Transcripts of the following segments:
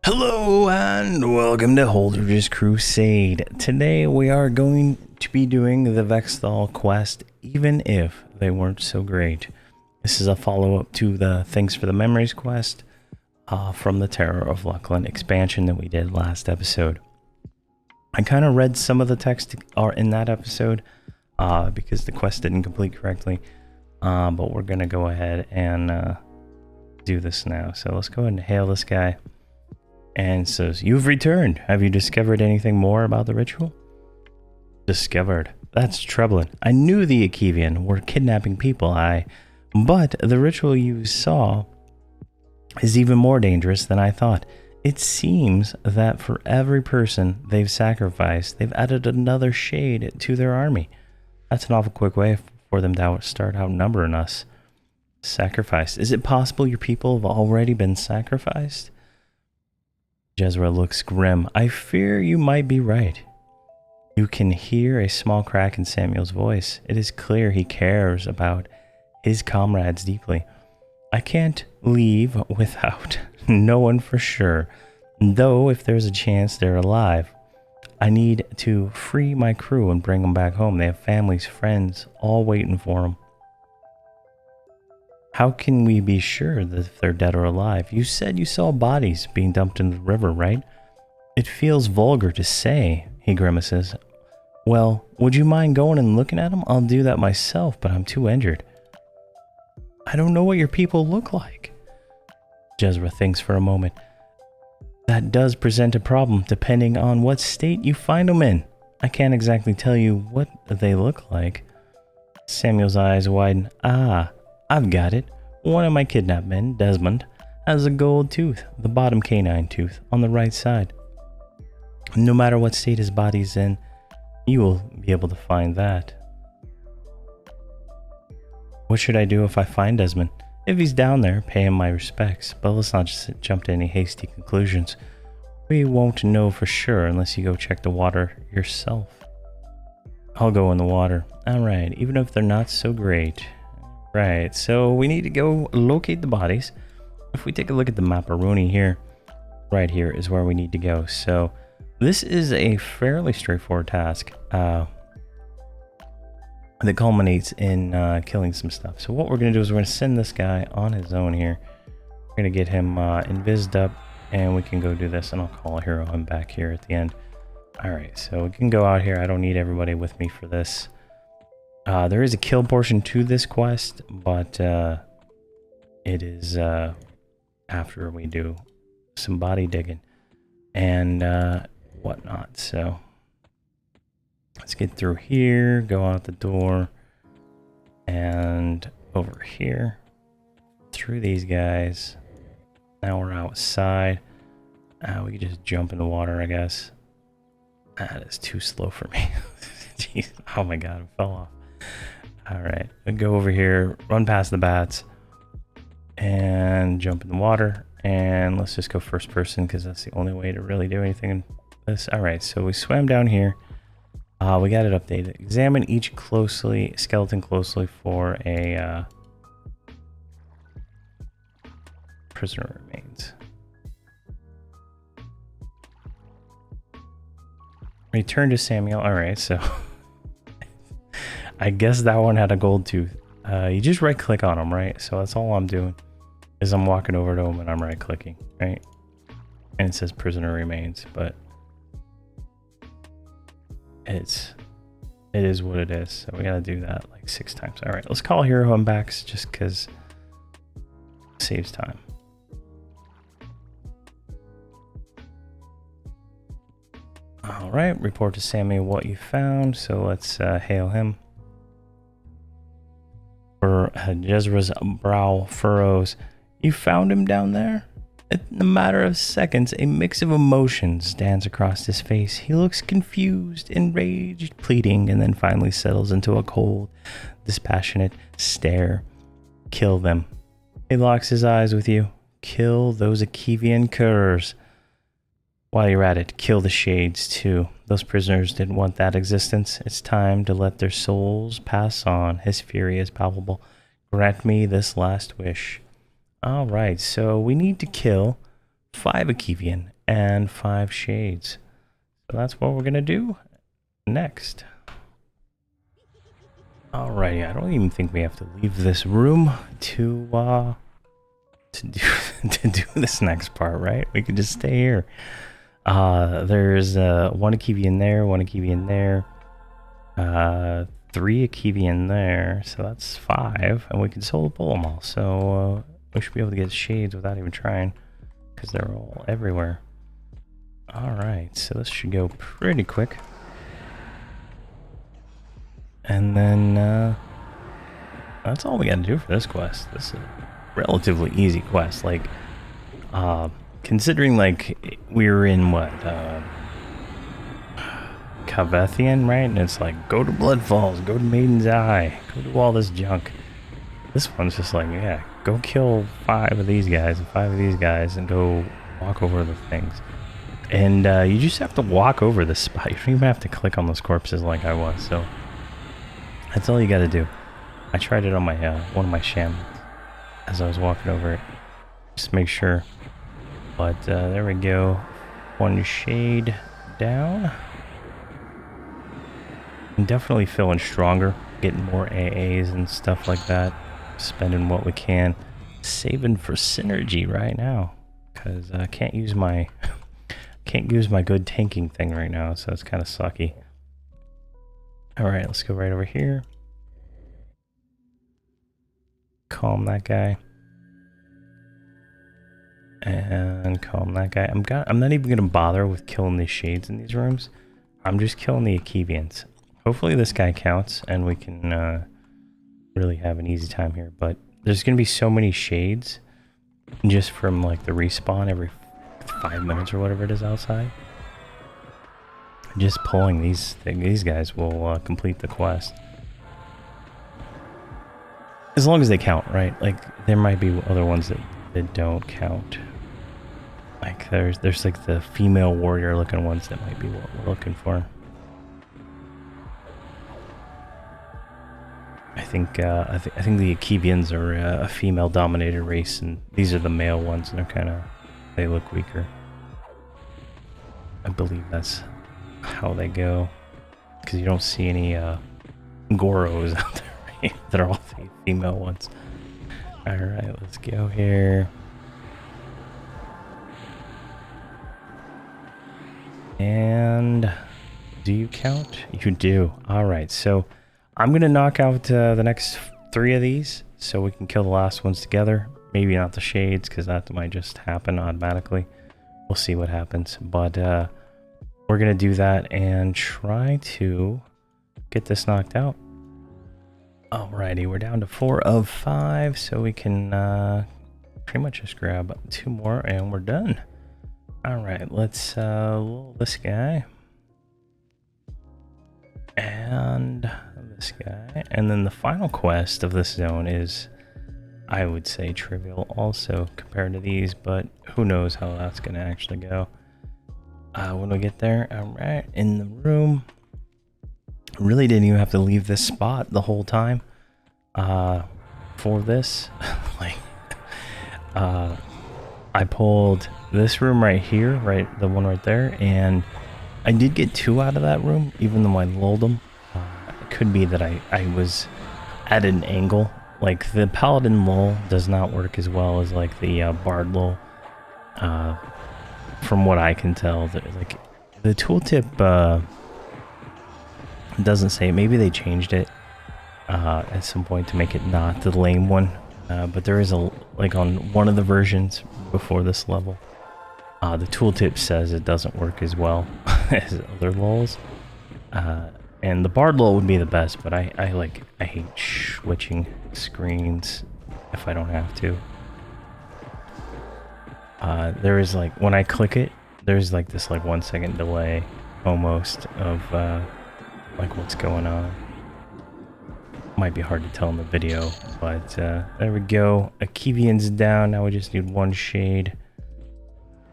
Hello and welcome to Holdredge's Crusade. Today we are going to be doing the Vexthal quest, even if they weren't so great. This is a follow-up to the Thanks for the Memories quest from the Terror of Luckland expansion that we did last episode. I kind of read some of the text in that episode because the quest didn't complete correctly, but we're going to go ahead and do this now. So let's go ahead and hail this guy. And says, "You've returned. Have you discovered anything more about the ritual?" Discovered. That's troubling. I knew the Akevian were kidnapping people, but the ritual you saw is even more dangerous than I thought. It seems that for every person they've sacrificed, they've added another shade to their army. That's an awful quick way for them to start outnumbering us. Sacrificed. Is it possible your people have already been sacrificed? Jezra looks grim. I fear you might be right. You can hear a small crack in Samuel's voice. It is clear he cares about his comrades deeply. I can't leave without knowing for sure, though if there's a chance they're alive. I need to free my crew and bring them back home. They have families, friends, all waiting for them. How can we be sure that if they're dead or alive? You said you saw bodies being dumped in the river, right? It feels vulgar to say, he grimaces. Well, would you mind going and looking at them? I'll do that myself, but I'm too injured. I don't know what your people look like. Jezra thinks for a moment. That does present a problem, depending on what state you find them in. I can't exactly tell you what they look like. Samuel's eyes widen. I've got it. One of my kidnapped men, Desmond, has a gold tooth, the bottom canine tooth, on the right side. No matter what state his body's in, you will be able to find that. What should I do if I find Desmond? If he's down there, pay him my respects, but let's not just jump to any hasty conclusions. We won't know for sure unless you go check the water yourself. I'll go in the water. Alright, even if they're not so great. Right, so we need to go locate the bodies. If we take a look at the Maparoni here, right here is where we need to go. So this is a fairly straightforward task that culminates in killing some stuff. So what we're going to do is we're going to send this guy on his own here. We're going to get him invised up, and we can go do this, and I'll call a hero him back here at the end. All right, so we can go out here. I don't need everybody with me for this. There is a kill portion to this quest, but it is after we do some body digging and whatnot. So let's get through here, go out the door, and over here, through these guys. Now we're outside. We can just jump in the water, I guess. That is too slow for me. Jeez. Oh my god, it fell off. Alright, we go over here, run past the bats, and jump in the water. And let's just go first person, because that's the only way to really do anything in this. Alright, so we swam down here. We got it updated. Examine each skeleton closely for a prisoner remains. Return to Samuel. Alright, so I guess that one had a gold tooth. You just right click on them, right? So that's all I'm doing is I'm walking over to them and I'm right clicking, right? And it says prisoner remains, but it is what it is. So we gotta do that like 6 times. All right, let's call hero him back just because it saves time. All right, report to Sammy what you found. So let's hail him. Jezra's brow furrows. You found him down there? In a matter of seconds, a mix of emotions dance across his face. He looks confused, enraged, pleading, and then finally settles into a cold, dispassionate stare. Kill them. He locks his eyes with you. Kill those Akevian curs. While you're at it, kill the shades too. Those prisoners didn't want that existence. It's time to let their souls pass on. His fury is palpable. Grant me this last wish. Alright, so we need to kill 5 Akivian, and 5 shades. So that's what we're gonna do next. Alrighty, I don't even think we have to leave this room to do to do this next part, right? We can just stay here. There's 1 Akivian there, 1 Akivian there, 3 Akivian there, so that's 5, and we can solo pull them all. So we should be able to get shades without even trying, because they're all everywhere. Alright, so this should go pretty quick. And then that's all we gotta do for this quest. This is a relatively easy quest. Like, considering like we were in what, Kavethian, right? And it's like, go to Blood Falls, go to Maiden's Eye, go do all this junk. This one's just like, yeah, go kill 5 of these guys and 5 of these guys and go walk over the things. And you just have to walk over the spot. You don't even have to click on those corpses like I was. So that's all you got to do. I tried it on my one of my shams as I was walking over it. Just make sure. But there we go. 1 shade down. I'm definitely feeling stronger. Getting more AAs and stuff like that. Spending what we can. Saving for synergy right now. Because I can't use my good tanking thing right now. So it's kind of sucky. Alright, let's go right over here. Calm that guy. And calm that guy. I'm not even going to bother with killing these shades in these rooms. I'm just killing the Akivians. Hopefully this guy counts and we can really have an easy time here. But there's going to be so many shades just from like the respawn every 5 minutes or whatever it is outside. Just pulling these guys will complete the quest. As long as they count, right? Like, there might be other ones that don't count. Like, there's like the female warrior looking ones that might be what we're looking for. I think the Akivians are a female dominated race, and these are the male ones, and they look weaker. I believe that's how they go, because you don't see any Goros out there, right? They're all the female ones. Alright, let's go here. And do you count? You do. Alright, so I'm gonna knock out the next 3 of these so we can kill the last ones together. Maybe not the shades, because that might just happen automatically. We'll see what happens, but we're gonna do that and try to get this knocked out. Alrighty, we're down to 4 of 5, so we can pretty much just grab 2 more and we're done. Alright, let's lull this guy. And this guy. And then the final quest of this zone is, I would say, trivial also compared to these, but who knows how that's gonna actually go. When we get there, alright, in the room. Really didn't even have to leave this spot the whole time for this. Like, I pulled this room right here, right, the one right there, and I did get 2 out of that room, even though I lulled them. It could be that I was at an angle. Like, the Paladin lull does not work as well as like the Bard lull. From what I can tell, like the tooltip doesn't say it. Maybe they changed it at some point to make it not the lame one. But there is like on one of the versions before this level, the tooltip says it doesn't work as well as other lulls. And the Bard lull would be the best, but I hate switching screens if I don't have to. There is like, when I click it, there's like this like 1 second delay almost of like what's going on. Might be hard to tell in the video, but there we go. Akivian's down. Now we just need 1 shade.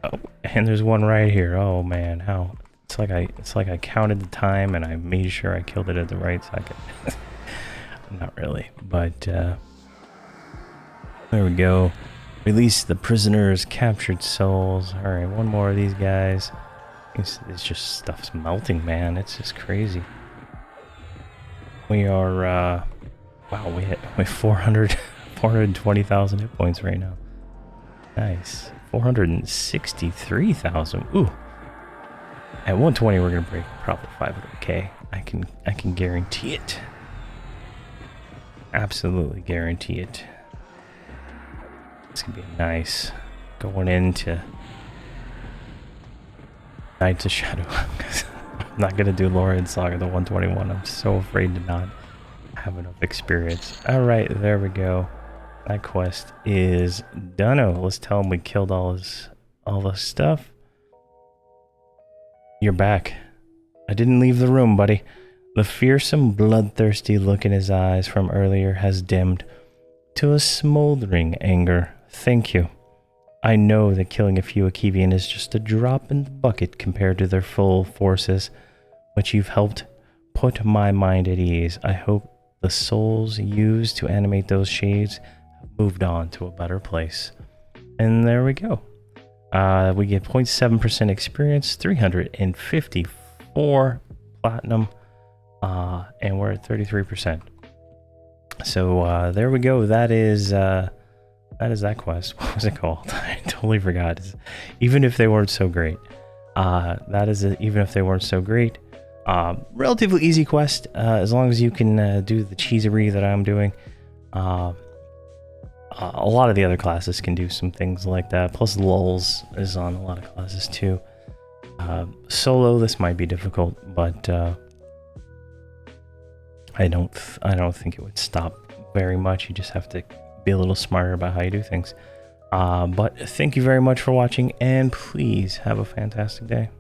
Oh, and there's one right here. Oh man, how it's like I counted the time and I made sure I killed it at the right second. Not really, but there we go. Release the prisoners, captured souls. All right, one more of these guys. It's just stuff's melting, man. It's just crazy. We are, wow, we hit 420,000 hit points right now. Nice. 463,000. Ooh. At 120, we're gonna break probably 500k. I can guarantee it. Absolutely guarantee it. It's gonna be nice going into Knights of Shadow. I'm not gonna do Lorien Saga the 121. I'm so afraid to not have enough experience. All right, there we go. That quest is done. Let's tell him we killed all the stuff. You're back. I didn't leave the room, buddy. The fearsome, bloodthirsty look in his eyes from earlier has dimmed to a smoldering anger. Thank you. I know that killing a few Akivian is just a drop in the bucket compared to their full forces, but you've helped put my mind at ease. I hope the souls used to animate those shades have moved on to a better place. And there we go. We get 0.7% experience, 354 platinum, and we're at 33%. So there we go. That is that quest. What was it called? I totally forgot. Even if they weren't so great. That is it. Even if they weren't so great. Relatively easy quest, as long as you can do the cheesery that I'm doing. A lot of the other classes can do some things like that. Plus, lulls is on a lot of classes too. Solo, this might be difficult, but I don't think it would stop very much. You just have to be a little smarter about how you do things. But thank you very much for watching, and please have a fantastic day.